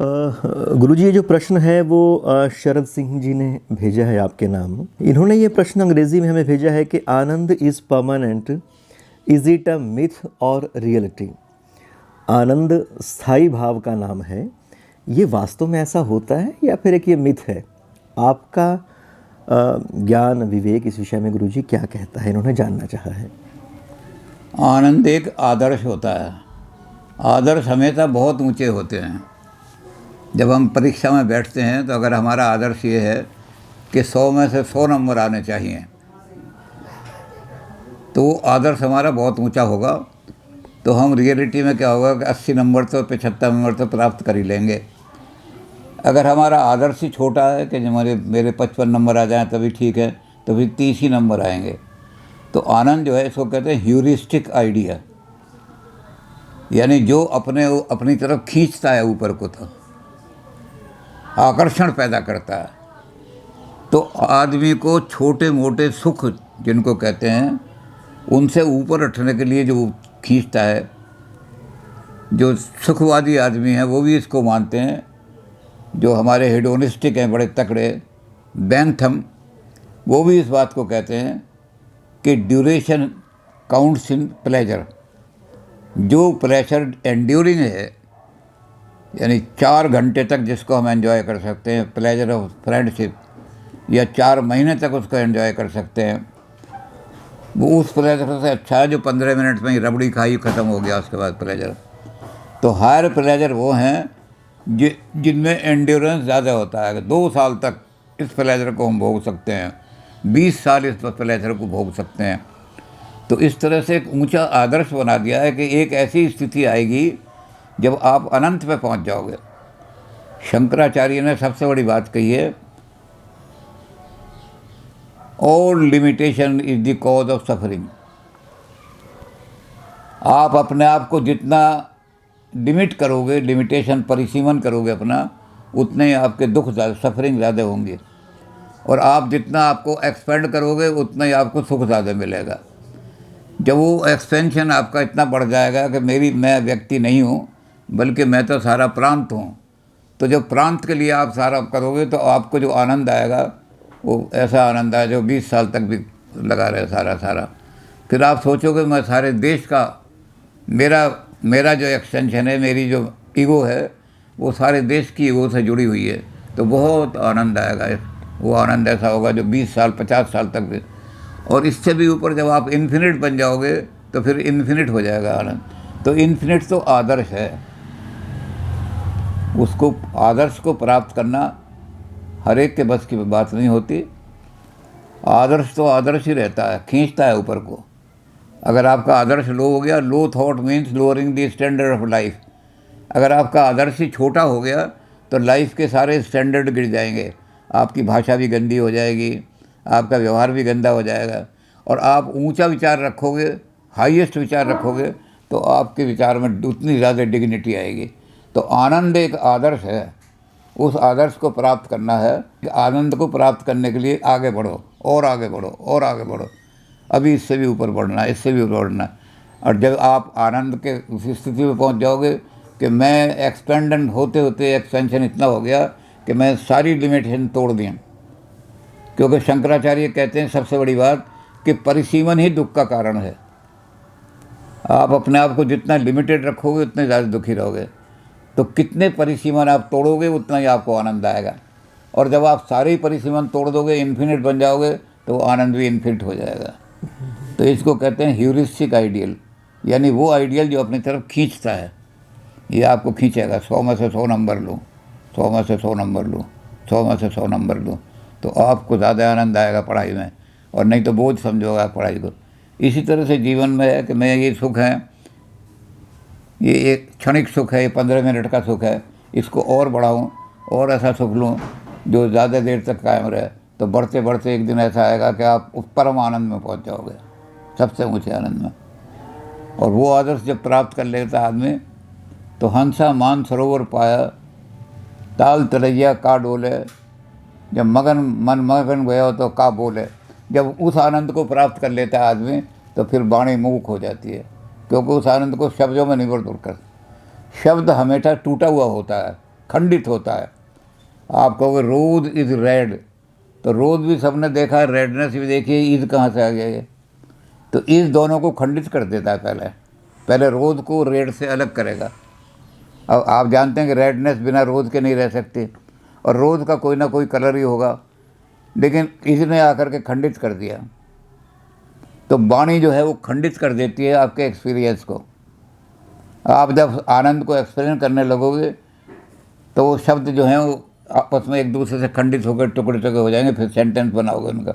गुरुजी, ये जो प्रश्न है वो शरद सिंह जी ने भेजा है आपके नाम। इन्होंने ये प्रश्न अंग्रेज़ी में हमें भेजा है कि आनंद is permanent, is it a myth और रियलिटी। आनंद स्थायी भाव का नाम है, ये वास्तव में ऐसा होता है या फिर एक ये मिथ है? आपका ज्ञान विवेक इस विषय में गुरुजी क्या कहता है, इन्होंने जानना चाहा है। आनंद एक आदर्श होता है। आदर्श हमेशा बहुत ऊंचे होते हैं। जब हम परीक्षा में बैठते हैं तो अगर हमारा आदर्श ये है कि 100 में से 100 नंबर आने चाहिए, तो आदर्श हमारा बहुत ऊंचा होगा। तो हम रियलिटी में क्या होगा कि 80 नंबर तो 75 नंबर तो प्राप्त कर ही लेंगे। अगर हमारा आदर्श ही छोटा है कि मेरे 55 नंबर आ जाएं तभी ठीक है, तो फिर 30 ही नंबर आएंगे। तो आनंद जो है इसको कहते हैं ह्यूरिस्टिक आइडिया, यानी जो अपनी तरफ खींचता है ऊपर को, तो आकर्षण पैदा करता है। तो आदमी को छोटे मोटे सुख जिनको कहते हैं उनसे ऊपर उठने के लिए जो खींचता है, जो सुखवादी आदमी है वो भी इसको मानते हैं। जो हमारे हेडोनिस्टिक हैं बड़े तकड़े, बैंथम, वो भी इस बात को कहते हैं कि ड्यूरेशन काउंट्स इन प्लेजर। जो प्लेजर एंड्यूरिंग है, यानी 4 घंटे तक जिसको हम एंजॉय कर सकते हैं, प्लेजर ऑफ फ्रेंडशिप, या 4 महीने तक उसको एंजॉय कर सकते हैं, वो उस प्लेजर से अच्छा है जो 15 मिनट में ही रबड़ी खाई ख़त्म हो गया उसके बाद प्लेजर। तो हायर प्लेजर वो हैं जिनमें एंड्योरेंस ज़्यादा होता है। 2 साल तक इस प्लेजर को हम भोग सकते हैं, 20 साल इस प्लेजर को भोग सकते हैं। तो इस तरह से एक ऊंचा आदर्श बना दिया है कि एक ऐसी स्थिति आएगी जब आप अनंत पे पहुंच जाओगे। शंकराचार्य ने सबसे बड़ी बात कही है, all limitation is the cause of suffering. आप अपने आप को जितना लिमिट करोगे, लिमिटेशन परिसीमन करोगे अपना, उतने ही आपके दुख ज़्यादा, सफरिंग ज़्यादा होंगे। और आप जितना आपको एक्सपेंड करोगे उतना ही आपको सुख ज़्यादा मिलेगा। जब वो एक्सपेंशन आपका इतना बढ़ जाएगा कि मैं व्यक्ति नहीं हूँ बल्कि मैं तो सारा प्रांत हूँ, तो जब प्रांत के लिए आप सारा करोगे तो आपको जो आनंद आएगा वो ऐसा आनंद आए जो 20 साल तक भी लगा रहे सारा। फिर आप सोचोगे मैं सारे देश का, मेरा जो एक्सटेंशन है, मेरी जो ईगो है वो सारे देश की ईगो से जुड़ी हुई है, तो बहुत आनंद आएगा। वो आनंद ऐसा होगा जो 20 साल 50 साल तक भी। और इससे भी ऊपर जब आप इन्फिनिट बन जाओगे तो फिर इन्फिनिट हो जाएगा आनंद। तो इन्फिनिट तो आदर्श है, उसको आदर्श को प्राप्त करना हर एक के बस की बात नहीं होती। आदर्श तो आदर्श ही रहता है, खींचता है ऊपर को। अगर आपका आदर्श लो हो गया, low thought means lowering the standard of life. अगर आपका आदर्श ही छोटा हो गया तो लाइफ के सारे स्टैंडर्ड गिर जाएंगे। आपकी भाषा भी गंदी हो जाएगी, आपका व्यवहार भी गंदा हो जाएगा। और आप ऊंचा विचार रखोगे, हाईएस्ट विचार रखोगे, तो आपके विचार में उतनी ज़्यादा डिग्निटी आएगी। तो आनंद एक आदर्श है, उस आदर्श को प्राप्त करना है। आनंद को प्राप्त करने के लिए आगे बढ़ो और आगे बढ़ो और आगे बढ़ो। अभी इससे भी ऊपर बढ़ना है, इससे भी ऊपर बढ़ना है। और जब आप आनंद के उस स्थिति में पहुंच जाओगे कि मैं एक्सपेंडेंट होते होते एक्सपेंशन इतना हो गया कि मैं सारी लिमिटेशन तोड़ दी। क्योंकि शंकराचार्य कहते हैं सबसे बड़ी बात कि परिसीमन ही दुख का कारण है। आप अपने आप को जितना लिमिटेड रखोगे उतने ज़्यादा दुखी रहोगे। तो कितने परिसीमन आप तोड़ोगे उतना ही आपको आनंद आएगा। और जब आप सारे ही परिसीमन तोड़ दोगे, इन्फिनिट बन जाओगे, तो वो आनंद भी इन्फिनिट हो जाएगा। तो इसको कहते हैं ह्यूरिस्टिक आइडियल, यानी वो आइडियल जो अपनी तरफ खींचता है। ये आपको खींचेगा, 100 में से 100 नंबर लूँ, 100 में से 100 नंबर लूँ, 100 में से 100 नंबर लूँ, तो आपको ज़्यादा आनंद आएगा पढ़ाई में, और नहीं तो बोझ समझोगे आप पढ़ाई को। इसी तरह से जीवन में है कि मैं ये सुख है, ये एक क्षणिक सुख है, ये 15 मिनट का सुख है, इसको और बढ़ाऊँ और ऐसा सुख लूँ जो ज़्यादा देर तक कायम रहे। तो बढ़ते बढ़ते एक दिन ऐसा आएगा कि आप उस परम आनंद में पहुँच जाओगे, सबसे ऊँचे आनंद में। और वो आदर्श जब प्राप्त कर लेता आदमी, तो हंसा मान सरोवर पाया, ताल तलैया का डोले, जब मन मगन गया तो का बोले। जब उस आनंद को प्राप्त कर लेता है आदमी, तो फिर वाणी मूक हो जाती है, क्योंकि उस आनंद को शब्दों में नहीं बदल कर। शब्द हमेशा टूटा हुआ होता है, खंडित होता है। आप कहोगे रोद इज़ रेड, तो रोद भी सबने देखा है, रेडनेस भी देखी है, ईद कहाँ से आ गया ये? तो इस दोनों को खंडित कर देता है। पहले रोद को रेड से अलग करेगा। अब आप जानते हैं कि रेडनेस बिना रोद के नहीं रह सकती, और रोद का कोई ना कोई कलर ही होगा, लेकिन इसने आकर के खंडित कर दिया। तो वाणी जो है वो खंडित कर देती है आपके एक्सपीरियंस को। आप जब आनंद को एक्सपीरियंस करने लगोगे तो वो शब्द जो हैं वो आपस में एक दूसरे से खंडित होकर टुकड़े टुकड़े हो जाएंगे, फिर सेंटेंस बनाओगे उनका।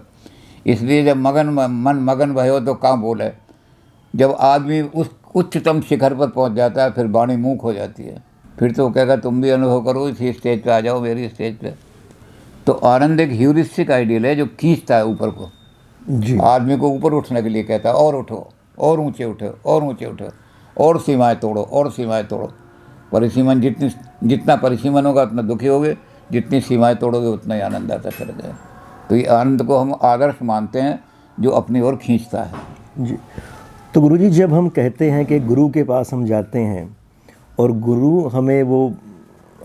इसलिए जब मन मगन भयो तो कहाँ बोले। जब आदमी उस उच्चतम शिखर पर पहुंच जाता है फिर वाणी मूक हो जाती है। फिर तो वो कहेगा तुम भी अनुभव करो, इसी स्टेज पे आ जाओ, मेरी स्टेज पे। तो आनंद एक ह्यूरिस्टिक आइडियल है जो खींचता है ऊपर को, जी। आदमी को ऊपर उठने के लिए कहता है, और उठो, और ऊंचे उठो, और ऊंचे उठो, और सीमाएं तोड़ो, और सीमाएं तोड़ो। परिसीमन जितना परिसीमन होगा उतना दुखी होगे, जितनी सीमाएं तोड़ोगे उतना ही आनंद आता चला जाए। तो ये आनंद को हम आदर्श मानते हैं जो अपनी ओर खींचता है। जी। तो गुरुजी, जब हम कहते हैं कि गुरु के पास हम जाते हैं और गुरु हमें वो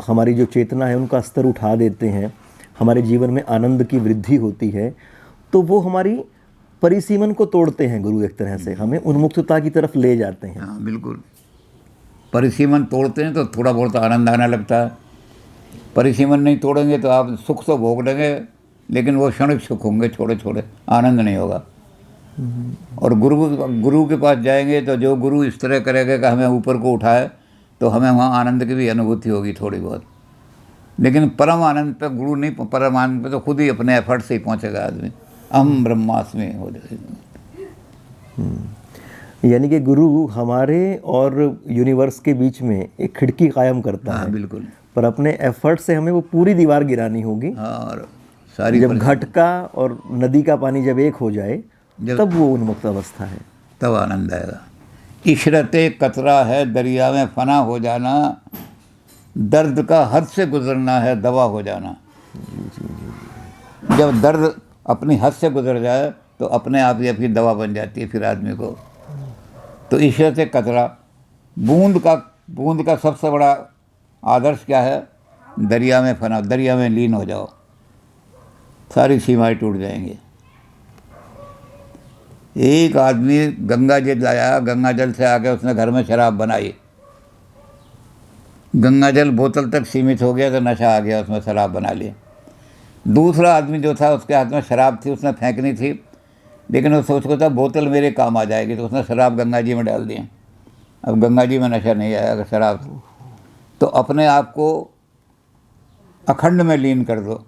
हमारी जो चेतना है उनका स्तर उठा देते हैं, हमारे जीवन में आनंद की वृद्धि होती है, तो वो हमारी परिसीमन को तोड़ते हैं। गुरु एक तरह से हमें उन्मुक्तता की तरफ ले जाते हैं। हाँ बिल्कुल, परिसीमन तोड़ते हैं तो थोड़ा बहुत आनंद आने लगता है। परिसीमन नहीं तोड़ेंगे तो आप सुख तो भोग लेंगे, लेकिन वो क्षणिक सुख होंगे, छोटे छोटे, आनंद नहीं होगा। और गुरु के पास जाएंगे तो जो गुरु इस तरह करेगा कि हमें ऊपर को उठाए, तो हमें वहाँ आनंद की भी अनुभूति होगी थोड़ी बहुत। लेकिन परम आनंद पे गुरु नहीं, परम आनंद पे तो खुद ही अपने एफर्ट से ही पहुँचेगा आदमी। अहम ब्रह्मास्मि हो जाएगा। यानी कि गुरु हमारे और यूनिवर्स के बीच में एक खिड़की कायम करता है। बिल्कुल। पर अपने एफर्ट से हमें वो पूरी दीवार गिरानी होगी। हाँ, और सारी जब घट का और नदी का पानी जब एक हो जाए तब वो उन्मुक्त अवस्था है, तब आनंद आएगा। इशरते कतरा है दरिया में फना हो जाना, दर्द का हद से गुजरना है दवा हो जाना। जब दर्द अपनी हद से गुजर जाए तो अपने आप ही अपनी दवा बन जाती है फिर आदमी को। तो इशरते कतरा, बूंद का सबसे बड़ा आदर्श क्या है? दरिया में फना, दरिया में लीन हो जाओ, सारी सीमाएं टूट जाएंगी। एक आदमी गंगा जल लाया, गंगा जल से आके उसने घर में शराब बनाई, गंगा जल बोतल तक सीमित हो गया तो नशा आ गया, उसमें शराब बना ली। दूसरा आदमी जो था उसके हाथ में शराब थी, उसने फेंकनी थी, लेकिन वो सोच था बोतल मेरे काम आ जाएगी, तो उसने शराब गंगा जी में डाल दी। अब गंगा जी में नशा नहीं आएगा शराब। तो अपने आप को अखंड में लीन कर दो,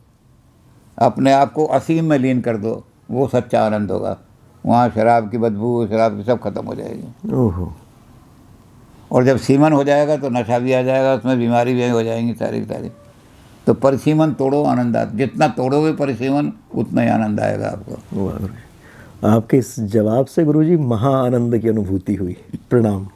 अपने आप को असीम में लीन कर दो, वो सच्चा आनंद होगा। वहाँ शराब की बदबू, शराब की सब खत्म हो जाएगी। ओहो। और जब सीमन हो जाएगा तो नशा भी आ जाएगा, उसमें बीमारी भी हो जाएंगी सारी सारी। तो परिसीमन तोड़ो, आनंद आता। जितना तोड़ोगे परिसीमन उतना ही आनंद आएगा आपको। वाह, आपके इस जवाब से गुरुजी महा आनंद की अनुभूति हुई। प्रणाम।